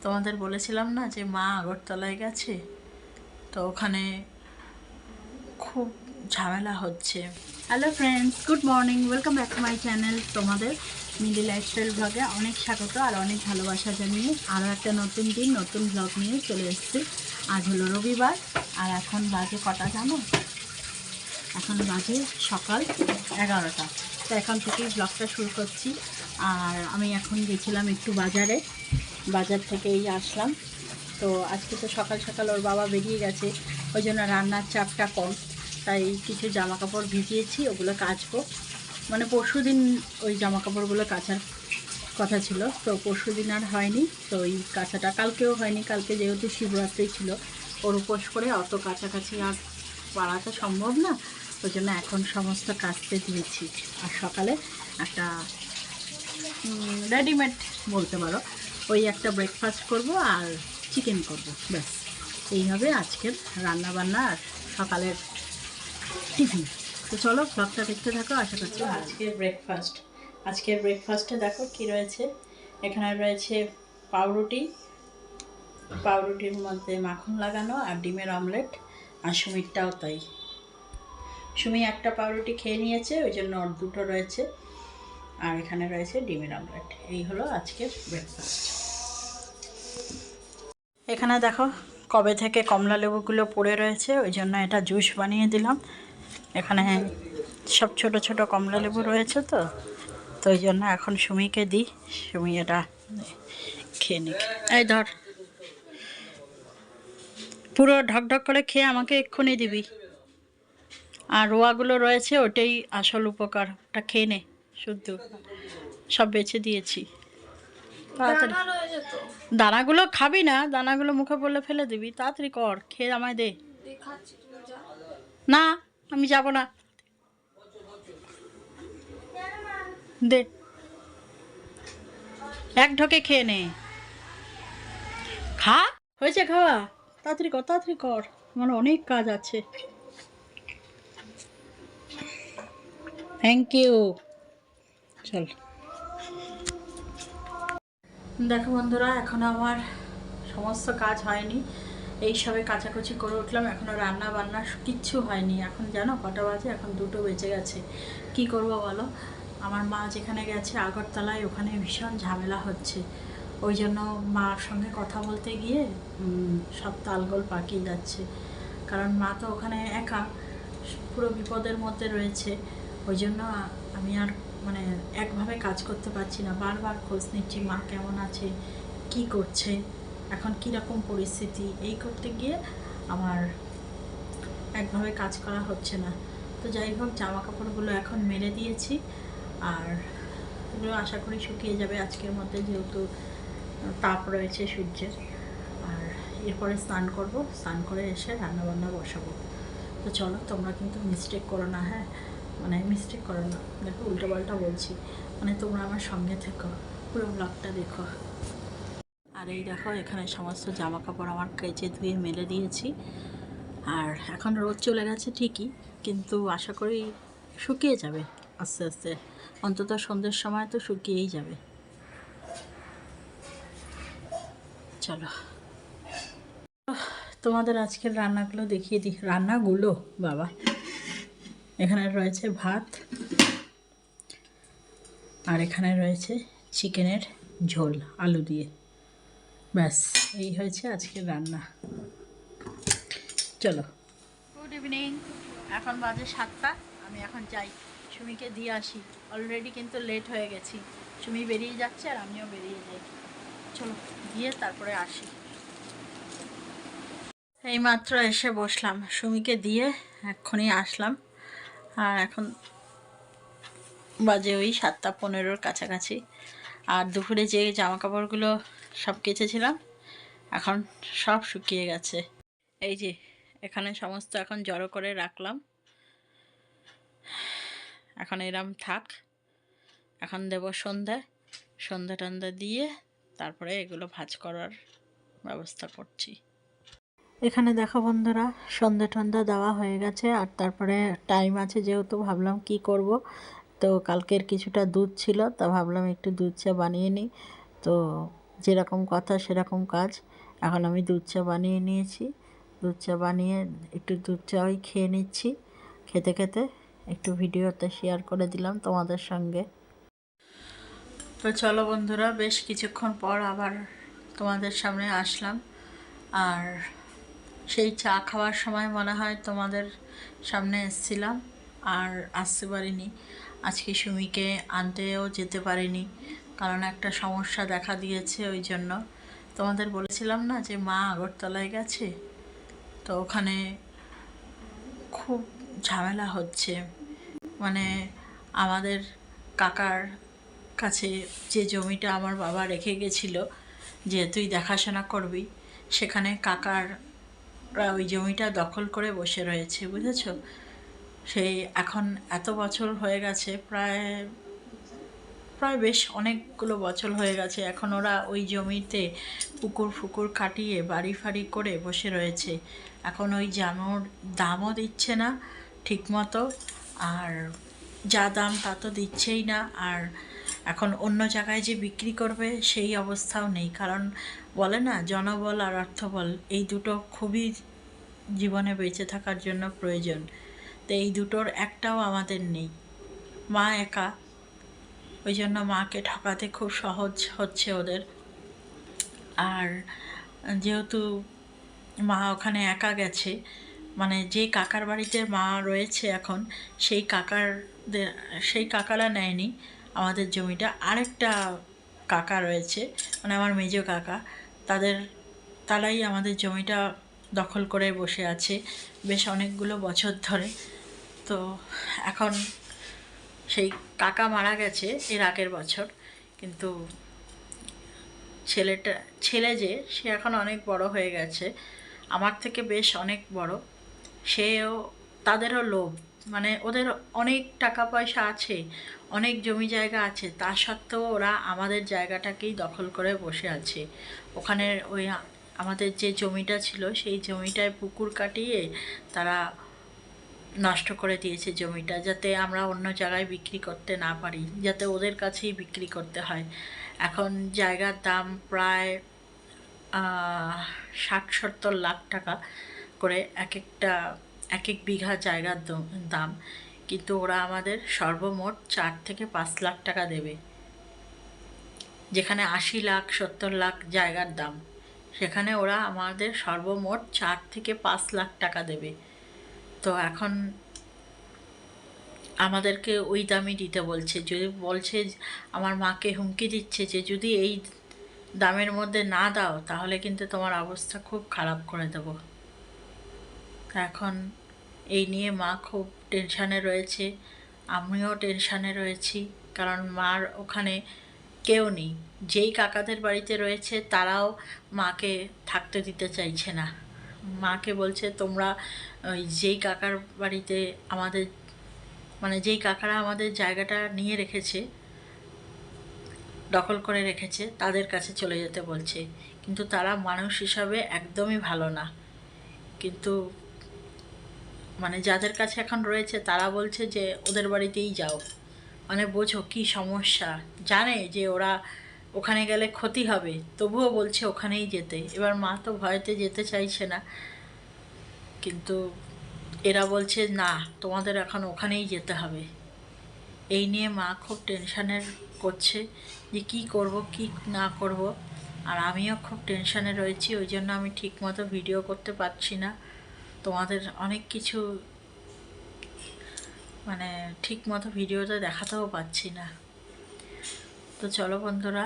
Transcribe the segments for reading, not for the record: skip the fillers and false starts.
তোমাদের বলেছিলাম না যে মা আগরতলায় গেছে, তো ওখানে খুব ঝামেলা হচ্ছে। Hello friends, good morning, welcome back to my channel. তোমাদের মিডি লাইফস্টাইল ব্লগে অনেক স্বাগত আর অনেক ভালোবাসা জানিয়ে আরও একটা নতুন দিন নতুন ব্লগ নিয়ে চলে এসেছি। আজ হলো রবিবার আর এখন বাজে কটা জানো? এখন বাজে সকাল 11টা। তো এখন থেকেই ব্লগটা শুরু করছি। আর আমি এখন গেছিলাম একটু বাজারে, বাজার থেকেই আসলাম। তো আজকে তো সকাল সকাল ওর বাবা বেরিয়ে গেছে, ওই জন্য রান্নার চাপটা কম। তাই কিছু জামা কাপড় ভিজিয়েছি, ওগুলো কাচবো। মানে পরশু দিন ওই জামা কাপড়গুলো কাচার কথা ছিল, তো পরশু দিন আর হয়নি। তো ওই কাচাটা কালকেও হয়নি, কালকে যেহেতু শিবরাত্রি ছিল, ওর উপোস করে অত কাছাকাছি আর পাড়াটা সম্ভব না। ওই জন্য এখন সমস্ত কাচতে দিয়েছি। আর সকালে একটা রেডিমেড বলতে পারো, ওই একটা ব্রেকফাস্ট করব আর চিকেন করব, ব্যাস। এই হবে আজকের রান্নাবান্না আর সকালের টিফিন। তো চলো ব্লগটা দেখতে থাকো, আশা করছি। আজকের ব্রেকফাস্টে দেখো কি রয়েছে। এখানে রয়েছে পাউরুটি, পাউরুটির মধ্যে মাখন লাগানো আর ডিমের অমলেট। আর সুমিরটাও তাই, সুমি একটা পাউরুটি খেয়ে নিয়েছে, ওই জন্য ওর দুটো রয়েছে। আর এখানে রয়েছে ডিমের অমলেট। এই হলো আজকের ব্রেকফাস্ট। এখানে দেখো কবে থেকে কমলা লেবুগুলো পড়ে রয়েছে, ওই জন্য এটা জুস বানিয়ে দিলাম। এখানে সব ছোট ছোট কমলা লেবু রয়েছে, তো তো ওই জন্য এখন সুমিকে দিই, সুমি এটা খেয়ে নিক। এই ধর, পুরো ঢকঢক করে খেয়ে আমাকে এক্ষুনি দিবি। আর রোয়াগুলো রয়েছে, ওটাই আসল উপকার, ওটা খেয়ে নে শুদ্ধ। সব বেছে দিয়েছি। তাড়াতাড়ি, দানাগুলো খাবি না, দানাগুলো মুখে পড়লে ফেলে দিবি। তাড়াতাড়ি কর, খেয়ে আমায় দে। না, আমি যাব না, দে। এক ঢোকে খেয়ে নে, খা। হয়েছে খাওয়া? তাড়াতাড়ি কর, তাড়াতাড়ি কর, আমার অনেক কাজ আছে। Thank you. চল দেখো বন্ধুরা, এখন আমার সমস্ত কাজ হয়নি, এই সবে কাচাকুচি করে উঠলাম, এখনও রান্না বান্না কিচ্ছু হয়নি। এখন জানো কটা বাজে? এখন 2টো বেজে গেছে। কি করব বলো? আমার মা যেখানে গেছে আগরতলায়, ওখানে ভীষণ ঝামেলা হচ্ছে। ওই জন্য মার সঙ্গে কথা বলতে গিয়ে সব তালগোল পাকিয়ে যাচ্ছে। কারণ মা তো ওখানে একা, পুরো বিপদের মধ্যে রয়েছে। ওই জন্য আমি আর মানে একভাবে কাজ করতে পারছি না, বারবার খোঁজ নিচ্ছি মা কেমন আছে, কি করছে, এখন কীরকম পরিস্থিতি। এই করতে গিয়ে আমার একভাবে কাজ করা হচ্ছে না। তো যাই হোক, জামা কাপড়গুলো এখন মেলে দিয়েছি, আর এগুলো আশা করি শুকিয়ে যাবে আজকের মধ্যে, যেহেতু তাপ রয়েছে সূর্যের। আর এরপরে স্নান করব, স্নান করে এসে রান্নাবান্না বসাবো। তো চলো, তোমরা কিন্তু মিস্টেক করো না, হ্যাঁ, মানে মিস্টেক করো না, দেখো উল্টোপাল্টা বলছি, মানে তোমরা আমার সঙ্গে থেকো, পুরো ব্লগটা দেখো। আর এই দেখো, এখানে সমস্ত জামা কাপড় আমার কেচে ধুয়ে মেলে দিয়েছি। আর এখন রোদ চলে গেছে ঠিকই, কিন্তু আশা করি শুকিয়ে যাবে আস্তে আস্তে, অন্তত সন্ধ্যের সময় তো শুকিয়েই যাবে। চলো তোমাদের আজকের রান্নাগুলো দেখিয়ে দিই। রান্নাগুলো বাবা, এখানে রয়েছে ভাত, আর এখানে রয়েছে চিকেনের ঝোল আলু দিয়ে, ব্যাস এই হয়েছে আজকের রান্না। চলো, গুড ইভিনিং, এখন বাজে 7টা। আমি এখন যাই সুমিকে দিয়ে আসি, অলরেডি কিন্তু লেট হয়ে গেছি। সুমি বেরিয়ে যাচ্ছে আর আমিও বেরিয়ে যাই। চলো গিয়ে তারপরে আসি। এইমাত্র এসে বসলাম, সুমিকে দিয়ে এক্ষুনি আসলাম। আর এখন বাজে ওই 7টা 15-র কাছাকাছি। আর দুপুরে যে জামা কাপড়গুলো সব কেচেছিলাম, এখন সব শুকিয়ে গেছে। এই যে এখানে সমস্ত এখন জড়ো করে রাখলাম, এখন এরম থাক। এখন দেব সন্ধ্যা, সন্ধ্যা টন্ধা দিয়ে তারপরে এগুলো ভাঁজ করার ব্যবস্থা করছি। এখানে দেখো বন্ধুরা, সন্ধ্যা টন্ধা দেওয়া হয়ে গেছে। আর তারপরে টাইম আছে যেহেতু, ভাবলাম কি করব, তো কালকের কিছুটা দুধ ছিল, তা ভাবলাম একটু দুধ চা বানিয়ে নিই। তো যেরকম কথা সেরকম কাজ। এখন আমি দুধ চা বানিয়ে নিয়েছি, দুধ চা বানিয়ে একটু দুধ চাই খেয়ে নিচ্ছি। খেতে খেতে একটু ভিডিওতে শেয়ার করে দিলাম তোমাদের সঙ্গে। তো চলো বন্ধুরা, বেশ কিছুক্ষণ পর আবার তোমাদের সামনে আসলাম। আর সেই চা খাওয়ার সময় মনে হয় তোমাদের সামনে এসেছিলাম, আর আসতে পারিনি। আজকে সুমিকে আনতেও যেতে পারিনি, কারণ একটা সমস্যা দেখা দিয়েছে। ওই জন্য তোমাদের বলেছিলাম না যে মা আগরতলায় গেছে, তো ওখানে খুব ঝামেলা হচ্ছে। মানে আমাদের কাকার কাছে যে জমিটা আমার বাবা রেখে গেছিল যে তুই দেখাশোনা করবি, সেখানে কাকাররা ওই জমিটা দখল করে বসে রয়েছে, বুঝেছ? সেই এখন এত বছর হয়ে গেছে, প্রায় প্রায় বেশ অনেকগুলো বছর হয়ে গেছে। এখন ওরা ওই জমিতে পুকুর ফুকুর কাটিয়ে বাড়ি ফাড়ি করে বসে রয়েছে। এখন ওই জানোর দামও দিচ্ছে না ঠিকমতো, আর যা দাম তা তো দিচ্ছেই না। আর এখন অন্য জায়গায় যে বিক্রি করবে সেই অবস্থাও নেই, কারণ বলে না জনবল আর অর্থবল, এই দুটো খুবই জীবনে বেঁচে থাকার জন্য প্রয়োজন। তো এই দুটোর একটাও আমাদের নেই, মা একা। ওই জন্য মাকে ঠকাতে খুব সহজ হচ্ছে ওদের। আর যেহেতু মা ওখানে একা গেছে, মানে যে কাকার বাড়িতে মা রয়েছে এখন, সেই কাকারা নেয়নি আমাদের জমিটা। আরেকটা কাকা রয়েছে, মানে আমার মেজো কাকা, তারাই আমাদের জমিটা দখল করে বসে আছে বেশ অনেকগুলো বছর ধরে। তো এখন সেই কাকা মারা গেছে এর আগের বছর, কিন্তু ছেলে সে এখন অনেক বড় হয়ে গেছে, আমার থেকে বেশ অনেক বড়। তাদেরও লোভ, মানে ওদের অনেক টাকা পয়সা আছে, অনেক জমি জায়গা আছে, তা সত্ত্বেও ওরা আমাদের জায়গাটাকেই দখল করে বসে আছে। ওখানে ওই আমাদের যে জমিটা ছিল সেই জমিটায় পুকুর কাটিয়ে তারা নষ্ট করে দিয়েছে জমিটা, যাতে আমরা অন্য জায়গায় বিক্রি করতে না পারি, যাতে ওদের কাছেই বিক্রি করতে হয়। এখন জায়গার দাম প্রায় 60-70 লাখ টাকা করে এক এক বিঘা জায়গার দাম। কিন্তু ওরা আমাদের সর্বমোট 4 থেকে 5 লাখ টাকা দেবে। যেখানে 80 লাখ 70 লাখ জায়গার দাম, সেখানে ওরা আমাদের সর্বমোট 4 থেকে 5 লাখ টাকা দেবে। তো এখন আমাদেরকে ওই দামই দিতে বলছে। যদি বলছে, আমার মাকে হুমকি দিচ্ছে যে যদি এই দামের মধ্যে না দাও তাহলে কিন্তু তোমার অবস্থা খুব খারাপ করে দেব। এখন এই নিয়ে মা খুব টেনশানে রয়েছে, আমিও টেনশানে রয়েছি, কারণ মার ওখানে কেউ নেই। যেই কাকাদের বাড়িতে রয়েছে তারাও মাকে থাকতে দিতে চাইছে না। মাকে বলছে তোমরা ওই যেই কাকার বাড়িতে আমাদের, মানে যেই কাকারা আমাদের জায়গাটা নিয়ে রেখেছে, দখল করে রেখেছে, তাদের কাছে চলে যেতে বলছে। কিন্তু তারা মানুষ হিসাবে একদমই ভালো না। কিন্তু মানে যাদের কাছে এখন রয়েছে তারা বলছে যে ওদের বাড়িতেই যাও। মানে বোঝো কী সমস্যা, জানে যে ওরা ওখানে গেলে ক্ষতি হবে, তবুও বলছে ওখানেই যেতে। এবার মা তো ভয়তে যেতে চাইছে না, কিন্তু এরা বলছে না, তোমাদের এখন ওখানেই যেতে হবে। এই নিয়ে মা খুব টেনশানের করছে যে কী করব কী না করব। আর আমিও খুব টেনশানে রয়েছি, ওই জন্য আমি ঠিকমতো ভিডিও করতে পারছি না, তোমাদের অনেক কিছু মানে ঠিকমতো ভিডিওতে দেখাতেও পাচ্ছি না। তো চলো বন্ধুরা,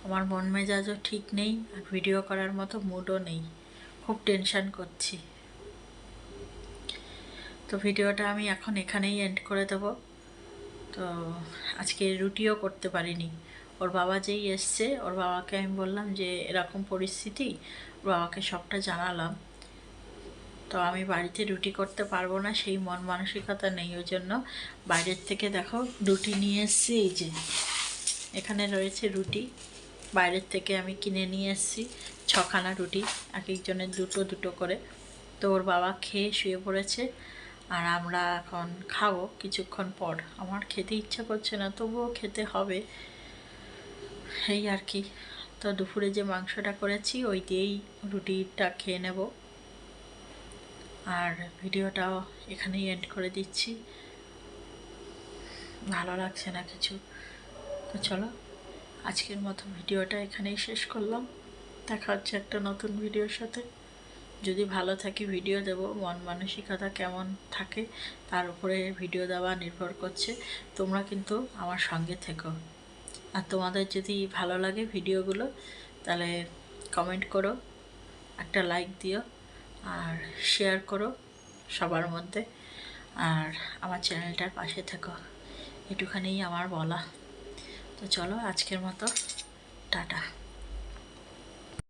আমার মন মেজাজও ঠিক নেই, আর ভিডিও করার মতো মুডও নেই, খুব টেনশান করছি। তো ভিডিওটা আমি এখন এখানেই এন্ড করে দেবো। তো আজকে রুটিও করতে পারিনি। ওর বাবা যেই এসছে, ওর বাবাকে আমি বললাম যে এরকম পরিস্থিতি, ওর বাবাকে সবটা জানালাম। তো আমি বাড়িতে রুটি করতে পারবো না, সেই মন মানসিকতা নেই, ওই জন্য বাইরের থেকে দেখো রুটি নিয়ে এসছি। এই যে এখানে রয়েছে রুটি, বাইরের থেকে আমি কিনে নিয়ে এসছি 6খানা রুটি, এক একজনের দুটো দুটো করে। তো ওর বাবা খেয়ে শুয়ে পড়েছে, আর আমরা এখন খাবো কিছুক্ষণ পর। আমার খেতে ইচ্ছা করছে না, তবুও খেতে হবে। এই আর কি। তো দুপুরে যে মাংসটা করেছি ওই দিয়েই রুটিটা খেয়ে নেব। আর ভিডিওটাও এখানেই এন্ড করে দিচ্ছি, ভালো লাগছে না কিছু। তো চলো আজকের মতো ভিডিওটা এখানেই শেষ করলাম। দেখা হচ্ছে একটা নতুন ভিডিওর সাথে। যদি ভালো থাকি ভিডিও দেব, মন মানসিকতা কেমন থাকে তার উপরে ভিডিও দেওয়া নির্ভর করছে। তোমরা কিন্তু আমার সঙ্গে থেকো। আর তোমাদের যদি ভালো লাগে ভিডিওগুলো তাহলে কমেন্ট করো, একটা লাইক দিও আর শেয়ার করো সবার মধ্যে। আর আমার চ্যানেলটার পাশে থেকো, এটুখানেই আমার বলা। তো চলো আজকের মতো টাটা।